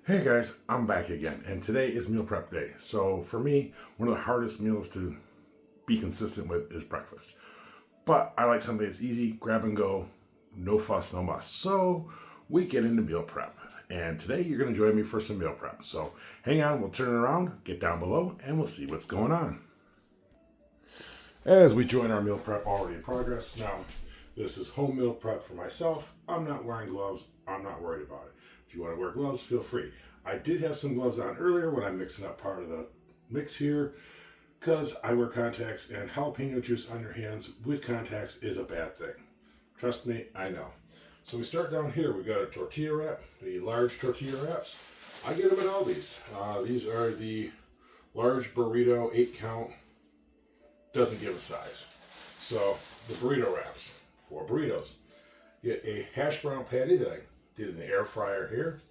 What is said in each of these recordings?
Hey guys, I'm back again, and today is meal prep day. So for me, one of the hardest meals to be consistent with is breakfast. But I like something that's easy, grab and go, no fuss, no muss. So we get into meal prep. And today you're going to join me for some meal prep. So hang on, we'll turn it around, get down below, and we'll see what's going on. As we join our meal prep already in progress. Now, this is home meal prep for myself. I'm not wearing gloves. I'm not worried about it. If you want to wear gloves, feel free. I did have some gloves on earlier when I'm mixing up part of the mix here because I wear contacts, and jalapeno juice on your hands with contacts is a bad thing. Trust me, I know. So we start down here. We got a tortilla wrap, the large tortilla wraps. I get them at Aldi's. These are the large burrito 8 count. Doesn't give a size. So the burrito wraps, 4 burritos. Get a hash brown patty that I did in the air fryer here.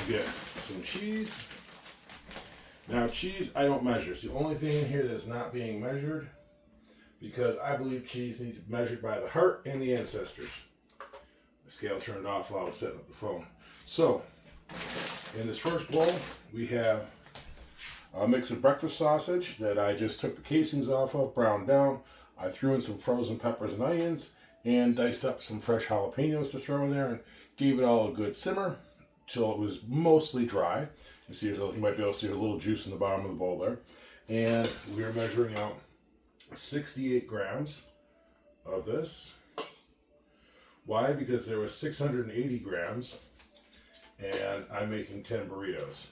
You get some cheese. Now cheese, I don't measure. It's the only thing in here that's not being measured because I believe cheese needs to be measured by the heart and the ancestors. The scale turned off while I was setting up the phone. So in this first bowl, we have a mix of breakfast sausage that I just took the casings off of, browned down. I threw in some frozen peppers and onions and diced up some fresh jalapenos to throw in there and gave it all a good simmer till it was mostly dry. You see, you might be able to see a little juice in the bottom of the bowl there. And we are measuring out 68 grams of this. Why? Because there was 680 grams and I'm making 10 burritos.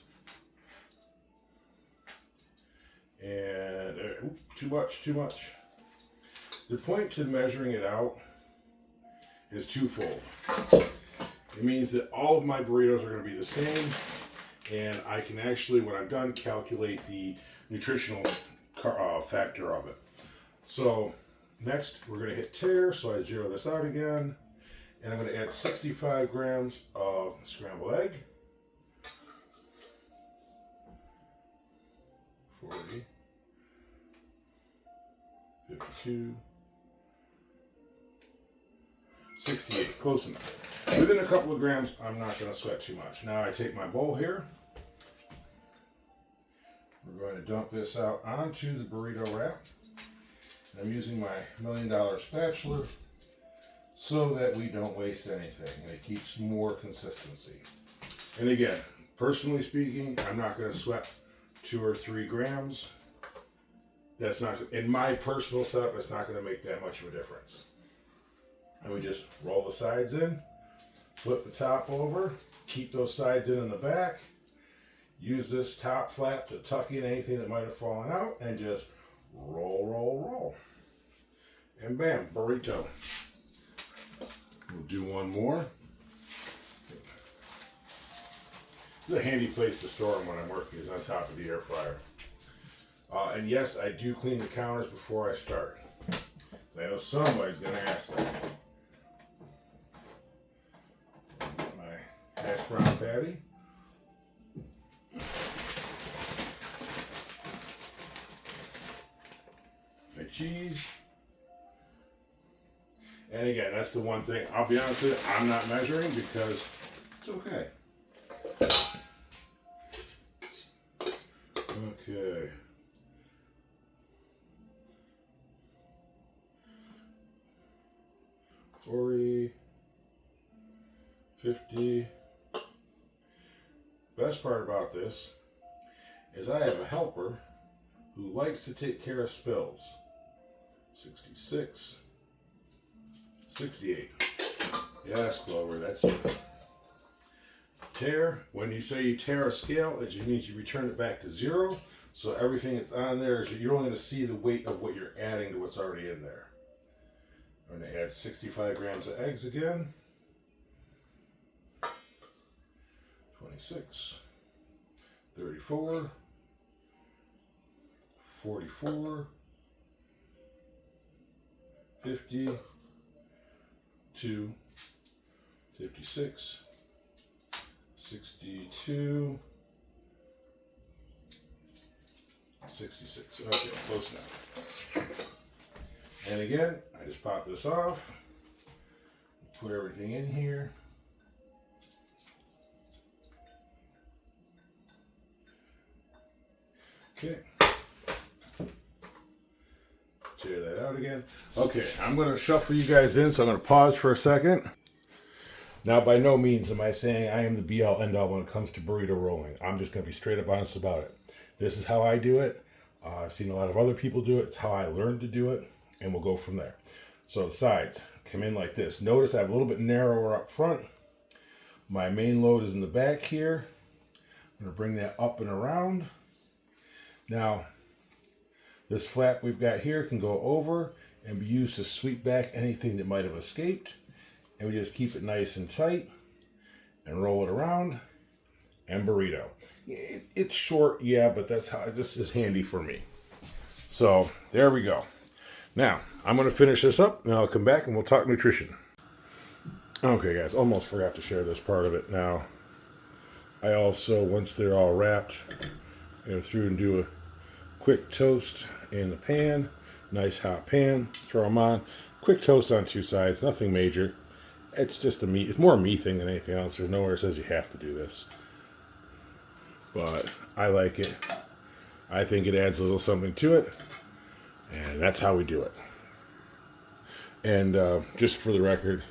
And too much. The point to measuring it out is twofold. It means that all of my burritos are going to be the same, and I can actually, when I'm done, calculate the nutritional factor of it. So next, we're going to hit tare, so I zero this out again, and I'm going to add 65 grams of scrambled egg. 40, 52, 68, close enough. Within a couple of grams, I'm not going to sweat too much. Now I take my bowl here. We're going to dump this out onto the burrito wrap. And I'm using my $1 million spatula so that we don't waste anything and it keeps more consistency. And again, personally speaking, I'm not going to sweat 2 or 3 grams. That's not, in my personal setup, it's not going to make that much of a difference. And we just roll the sides in, flip the top over, keep those sides in the back, use this top flap to tuck in anything that might have fallen out, and just roll. And bam, burrito. We'll do one more. This is a handy place to store them when I'm working, is on top of the air fryer. And yes, I do clean the counters before I start. I know somebody's going to ask that. My hash brown patty. My cheese. And again, that's the one thing, I'll be honest with you, I'm not measuring because it's okay. Okay. $40, $50. Best part about this is I have a helper who likes to take care of spills. 66, 68. Yes, Clover, that's it. Tare, when you say you tare a scale, it just means you return it back to 0. So everything that's on there, you're only going to see the weight of what you're adding to what's already in there. I'm going to add 65 grams of eggs again. 26, 34, 44, 52, 56, 62, 66. Okay, close enough. And again, I just pop this off, put everything in here. Okay. Tear that out again. Okay, I'm going to shuffle you guys in, so I'm going to pause for a second. Now, by no means am I saying I am the be-all, end-all when it comes to burrito rolling. I'm just going to be straight up honest about it. This is how I do it. I've seen a lot of other people do it. It's how I learned to do it, and we'll go from there. So the sides come in like this. Notice I have a little bit narrower up front. My main load is in the back here. I'm going to bring that up and around. Now, this flap we've got here can go over and be used to sweep back anything that might have escaped. And we just keep it nice and tight and roll it around and burrito. It's short, yeah, but that's how this is handy for me. So there we go. Now, I'm going to finish this up and I'll come back and we'll talk nutrition. Okay, guys, almost forgot to share this part of it. Now, I also, once they're all wrapped, go through and do a quick toast in the pan. Nice hot pan. Throw them on. Quick toast on two sides. Nothing major. It's just a me. It's more a me thing than anything else. There's nowhere it says you have to do this. But I like it. I think it adds a little something to it. And that's how we do it. And just for the record,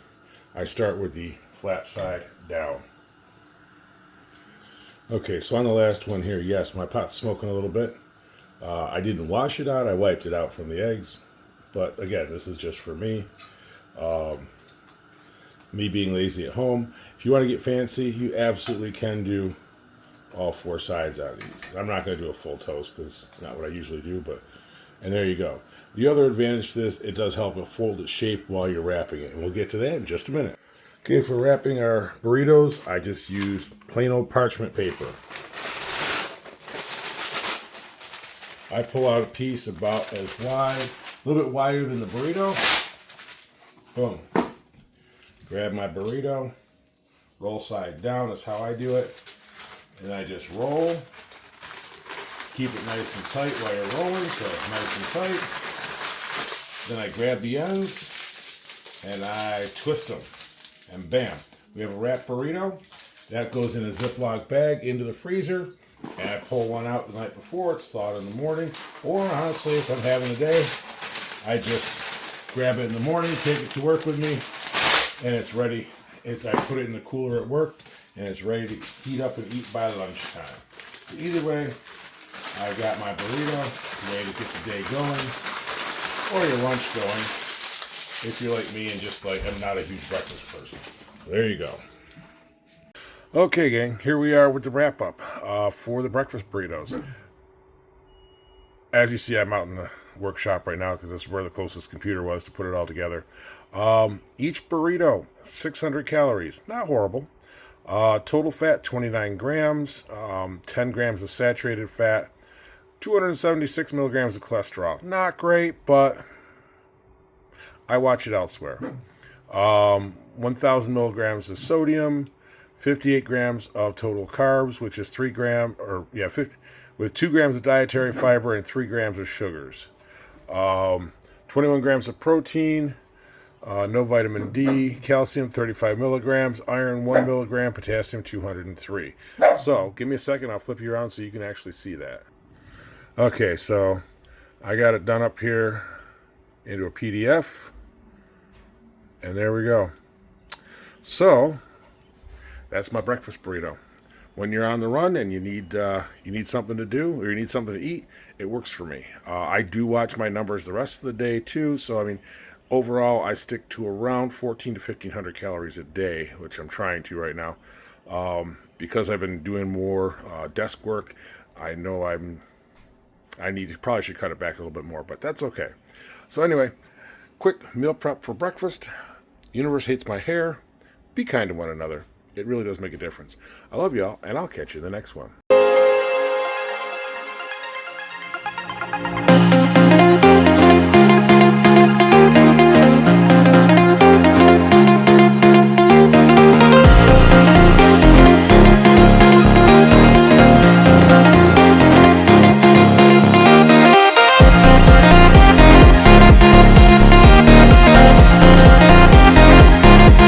I start with the flat side down. Okay, so on the last one here, yes, my pot's smoking a little bit. I didn't wash it out. I wiped it out from the eggs. But again, this is just for me. Me being lazy at home. If you want to get fancy, you absolutely can do all four sides on these. I'm not going to do a full toast because it's not what I usually do. And there you go. The other advantage to this, it does help it fold its shape while you're wrapping it. And we'll get to that in just a minute. Okay, for wrapping our burritos, I just use plain old parchment paper. I pull out a piece about as wide, a little bit wider than the burrito. Boom. Grab my burrito, roll side down, that's how I do it. And I just roll. Keep it nice and tight while you're rolling, so it's nice and tight. Then I grab the ends and I twist them. And bam, we have a wrapped burrito. That goes in a Ziploc bag into the freezer. And I pull one out the night before, it's thawed in the morning. Or honestly, if I'm having a day, I just grab it in the morning, take it to work with me, and it's ready. I put it in the cooler at work, and it's ready to heat up and eat by lunchtime. So either way, I've got my burrito, ready to get the day going, or your lunch going, if you're like me and just like, I'm not a huge breakfast person. There you go. Okay, gang, here we are with the wrap-up for the breakfast burritos. As you see, I'm out in the workshop right now because this is where the closest computer was to put it all together. Each burrito, 600 calories. Not horrible. Total fat, 29 grams. 10 grams of saturated fat. 276 milligrams of cholesterol. Not great, but I watch it elsewhere. 1,000 milligrams of sodium. 58 grams of total carbs, which is 3 grams, with 2 grams of dietary fiber and 3 grams of sugars. 21 grams of protein, no vitamin D, calcium 35 milligrams, iron 1 milligram, potassium 203. So, give me a second, I'll flip you around so you can actually see that. Okay, so I got it done up here into a PDF, and there we go. So, that's my breakfast burrito. When you're on the run and you need something to do or you need something to eat, it works for me. I do watch my numbers the rest of the day too. So, I mean, overall, I stick to around 1,400 to 1,500 calories a day, which I'm trying to right now. Because I've been doing more desk work, I know probably should cut it back a little bit more, but that's okay. So anyway, quick meal prep for breakfast. Universe hates my hair. Be kind to one another. It really does make a difference. I love y'all, and I'll catch you in the next one.